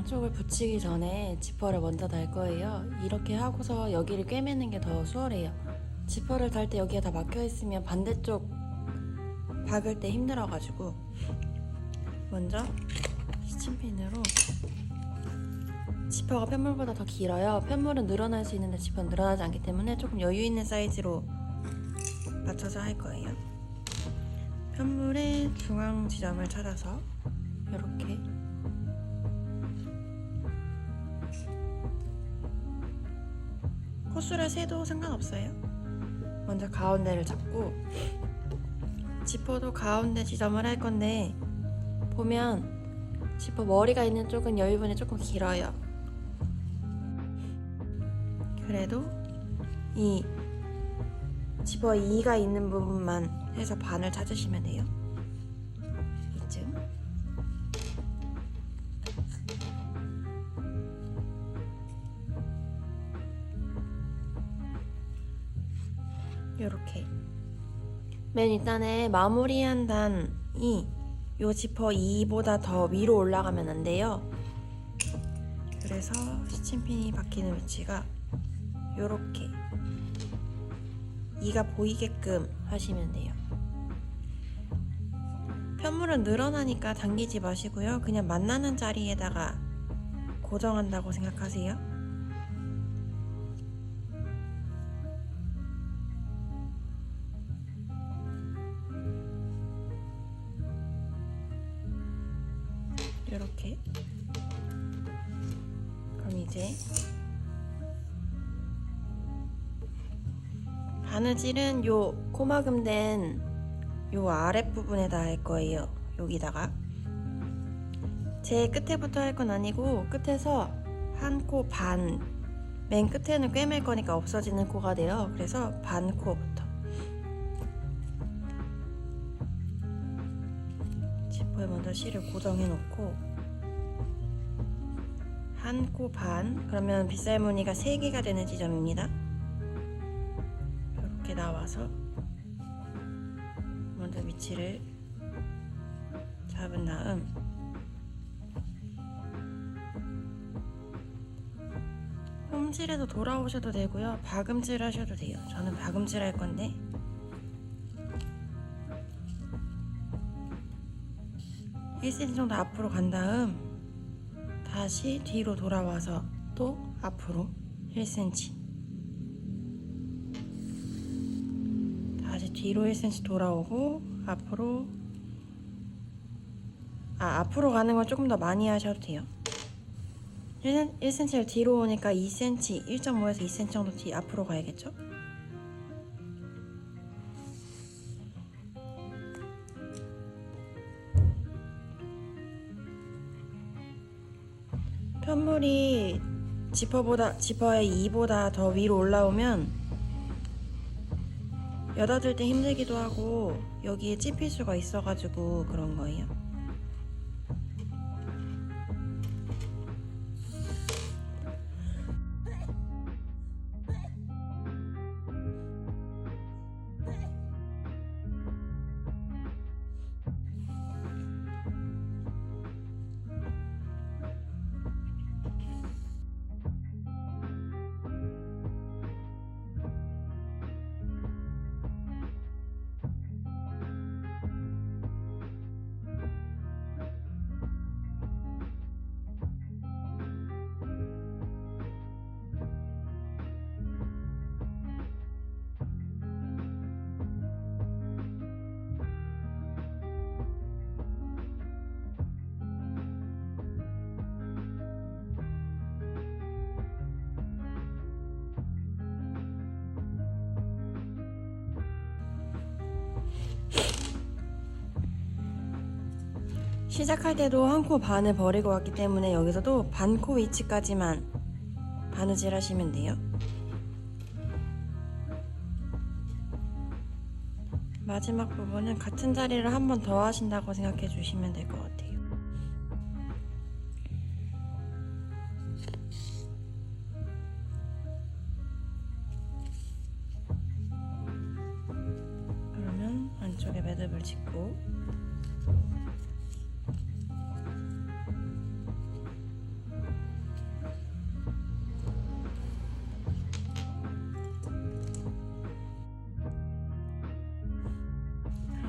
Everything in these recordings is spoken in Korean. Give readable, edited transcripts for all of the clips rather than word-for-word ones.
양쪽을 붙이기 전에 지퍼를 먼저 달 거예요. 이렇게 하고서 여기를 꿰매는 게 더 수월해요. 지퍼를 달 때 여기가 다 막혀 있으면 반대쪽 박을 때 힘들어가지고 먼저 시침핀으로, 지퍼가 편물보다 더 길어요. 편물은 늘어날 수 있는데 지퍼는 늘어나지 않기 때문에 조금 여유 있는 사이즈로 맞춰서 할 거예요. 편물의 중앙 지점을 찾아서 이렇게 코수를 세도 상관없어요. 먼저 가운데를 잡고, 지퍼도 가운데 지점을 할 건데 보면 지퍼 머리가 있는 쪽은 여유분이 조금 길어요. 그래도 이 지퍼 2가 있는 부분만 해서 반을 찾으시면 돼요. 이쯤. 요렇게 맨 윗단에 마무리한 단이 요 지퍼 2보다 더 위로 올라가면 안 돼요. 그래서 시침핀이 박히는 위치가 요렇게 2가 보이게끔 하시면 돼요. 편물은 늘어나니까 당기지 마시고요. 그냥 만나는 자리에다가 고정한다고 생각하세요. 이렇게. 그럼 이제 바느질은 요 코막음된 요 아랫부분에다 할 거예요. 여기다가. 제 끝에부터 할 건 아니고 끝에서 한 코 반, 맨 끝에는 꿰맬 거니까 없어지는 코가 돼요. 그래서 반 코부터 지퍼에 먼저 실을 고정해 놓고 한 코 반, 그러면 빗살 무늬가 3개가 되는 지점입니다. 이렇게 나와서 먼저 위치를 잡은 다음 홈질해서 돌아오셔도 되고요, 박음질 하셔도 돼요. 저는 박음질 할 건데 (1cm) 정도 앞으로 간 다음 다시 뒤로 돌아와서 또 앞으로 1cm, 다시 뒤로 1cm 돌아오고 앞으로, 앞으로 가는 건 조금 더 많이 하셔도 돼요. 1cm를 뒤로 오니까 2cm, 1.5에서 2cm 정도 앞으로 가야겠죠? 편물이 지퍼의 2보다 더 위로 올라오면 여닫을 때 힘들기도 하고 여기에 찝힐 수가 있어가지고 그런 거예요. 시작할 때도 한 코 반을 버리고 왔기 때문에 여기서도 반 코 위치까지만 바느질 하시면 돼요. 마지막 부분은 같은 자리를 한 번 더 하신다고 생각해 주시면 될 것 같아요. 그러면 안쪽에 매듭을 짓고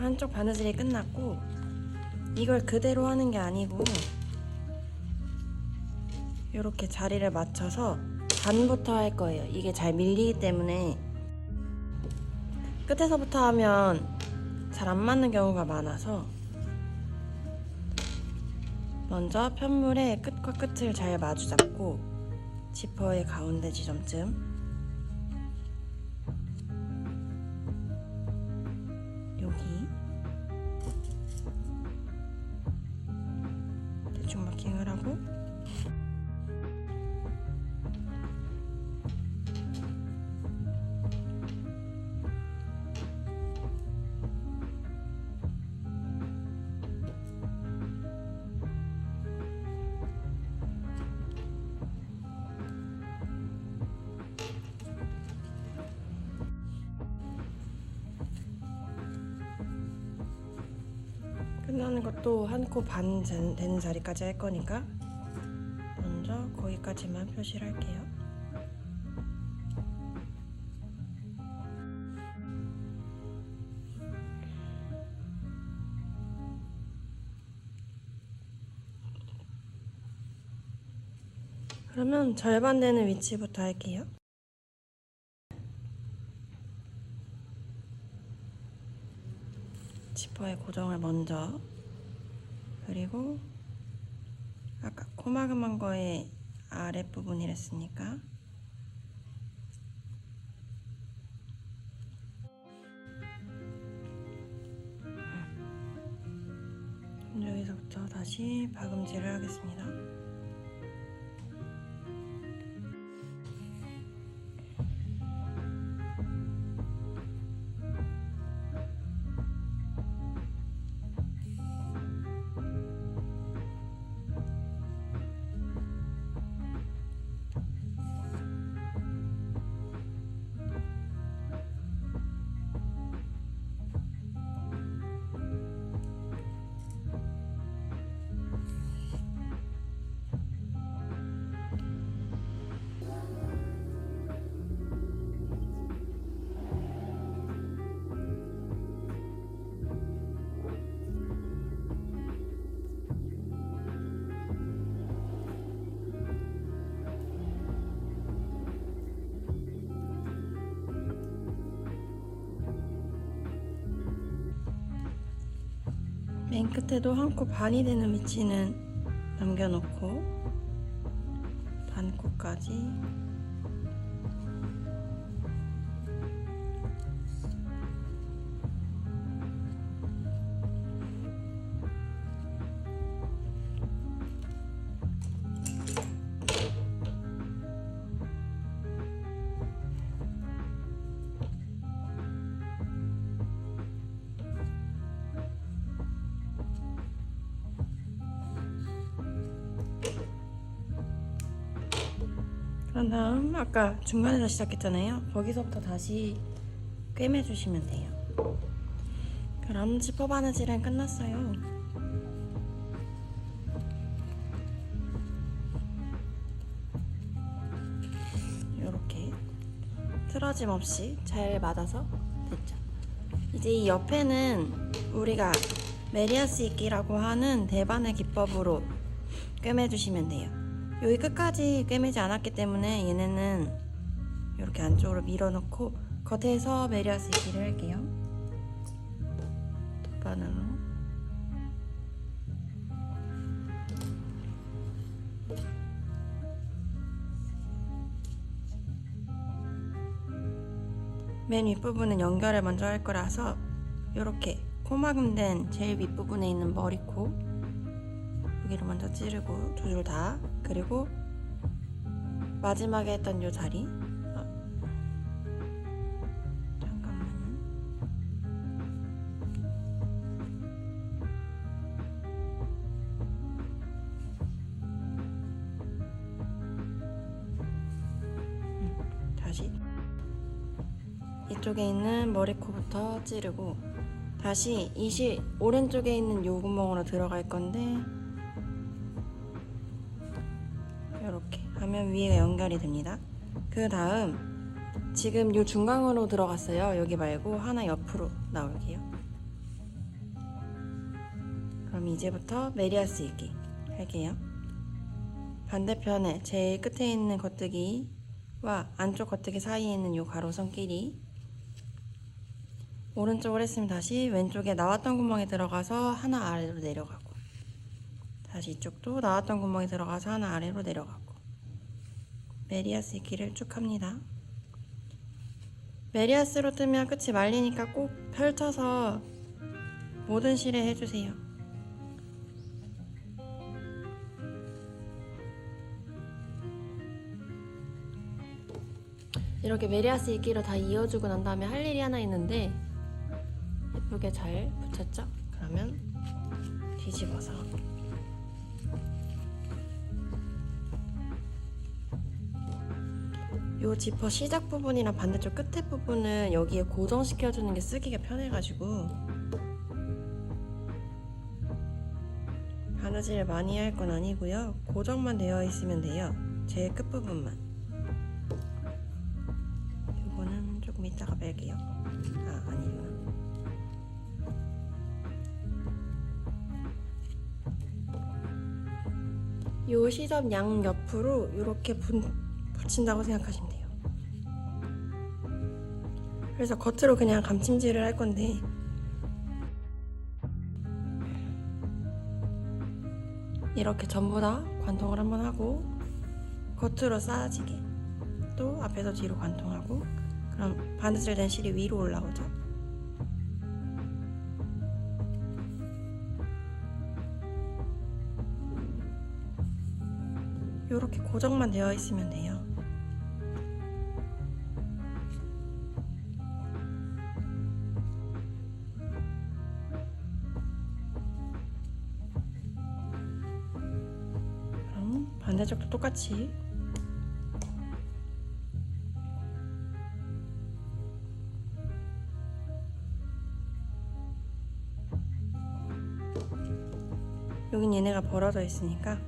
한쪽 바느질이 끝났고, 이걸 그대로 하는 게 아니고 이렇게 자리를 맞춰서 반부터 할 거예요. 이게 잘 밀리기 때문에 끝에서부터 하면 잘 안 맞는 경우가 많아서 먼저 편물의 끝과 끝을 잘 마주 잡고 지퍼의 가운데 지점쯤 여기 대충 마킹을 하고 끝나는 것도 한 코 반 되는 자리까지 할 거니까 먼저 거기까지만 표시를 할게요. 그러면 절반 되는 위치부터 할게요. 지퍼의 고정을 먼저, 그리고 아까 코마금한 거의 아랫부분이랬으니까 여기서부터 다시 박음질을 하겠습니다. 맨 끝에도 한 코 반이 되는 위치는 남겨놓고 반 코까지 그런 다음 아까 중간에서 시작했잖아요. 거기서부터 다시 꿰매주시면 돼요. 그럼 지퍼 바느질은 끝났어요. 이렇게 틀어짐 없이 잘 맞아서 됐죠. 이제 이 옆에는 우리가 메리아스 입기라고 하는 대바늘 기법으로 꿰매주시면 돼요. 여기 끝까지 꿰매지 않았기 때문에 얘네는 이렇게 안쪽으로 밀어넣고 겉에서 메리아스 입기를 할게요. 돗바늘로 맨 윗부분은 연결을 먼저 할 거라서 이렇게 코막음된 제일 윗부분에 있는 머리코 여기를 먼저 찌르고 두 줄 다, 그리고 마지막에 했던 요 자리 잠깐만요. 다시 이쪽에 있는 머리코부터 찌르고 다시 이 오른쪽에 있는 요 구멍으로 들어갈 건데 이렇게 하면 위에가 연결이 됩니다. 그 다음 지금 요 중간으로 들어갔어요. 여기 말고 하나 옆으로 나올게요. 그럼 이제부터 메리아스 읽기 할게요. 반대편에 제일 끝에 있는 겉뜨기와 안쪽 겉뜨기 사이에 있는 요 가로선끼리, 오른쪽을 했으면 다시 왼쪽에 나왔던 구멍에 들어가서 하나 아래로 내려가고, 다시 이쪽도 나왔던 구멍에 들어가서 하나 아래로 내려가고, 메리아스 읽기를 쭉 합니다. 메리아스로 뜨면 끝이 말리니까 꼭 펼쳐서 모든 실에 해주세요. 이렇게 메리아스 읽기로 다 이어주고 난 다음에 할 일이 하나 있는데, 예쁘게 잘 붙였죠? 그러면 뒤집어서 요 지퍼 시작 부분이랑 반대쪽 끝에 부분은 여기에 고정시켜주는 게 쓰기가 편해가지고 바느질을 많이 할 건 아니고요. 고정만 되어 있으면 돼요. 제일 끝부분만. 요거는 조금 이따가 뺄게요. 아니구나. 요 시접 양 옆으로 이렇게 붙인다고 생각하시면 돼요. 그래서 겉으로 그냥 감침질을 할 건데, 이렇게 전부 다 관통을 한번 하고 겉으로 쌓아지게, 또 앞에서 뒤로 관통하고, 그럼 바느질 된 실이 위로 올라오죠. 이렇게 고정만 되어 있으면 돼요. 그럼 반대쪽도 똑같이 여긴 얘네가 벌어져 있으니까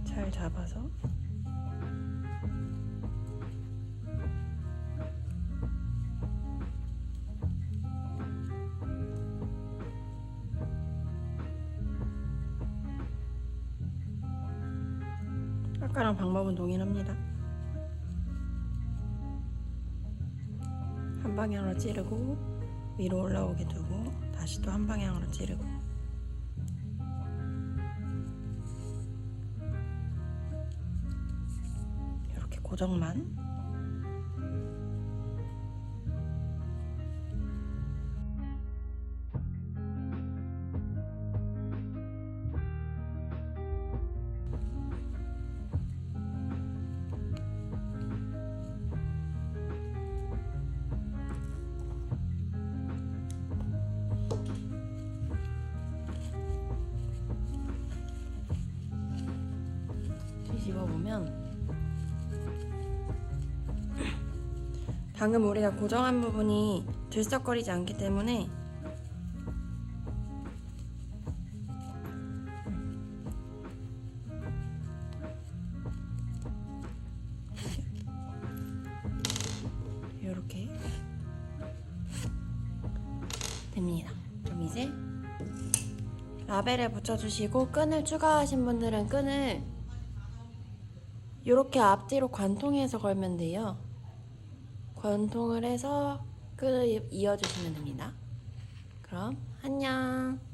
잘 잡아서 아까랑 방법은 동일합니다. 한 방향으로 찌르고 위로 올라오게 두고 다시 또 한 방향으로 찌르고, 이렇게 고정만. 뒤집어보면 방금 우리가 고정한 부분이 들썩거리지 않기 때문에 이렇게 됩니다. 그럼 이제 라벨을 붙여주시고, 끈을 추가하신 분들은 끈을 이렇게 앞뒤로 관통해서 걸면 돼요. 관통을 해서 끈을 이어주시면 됩니다. 그럼 안녕.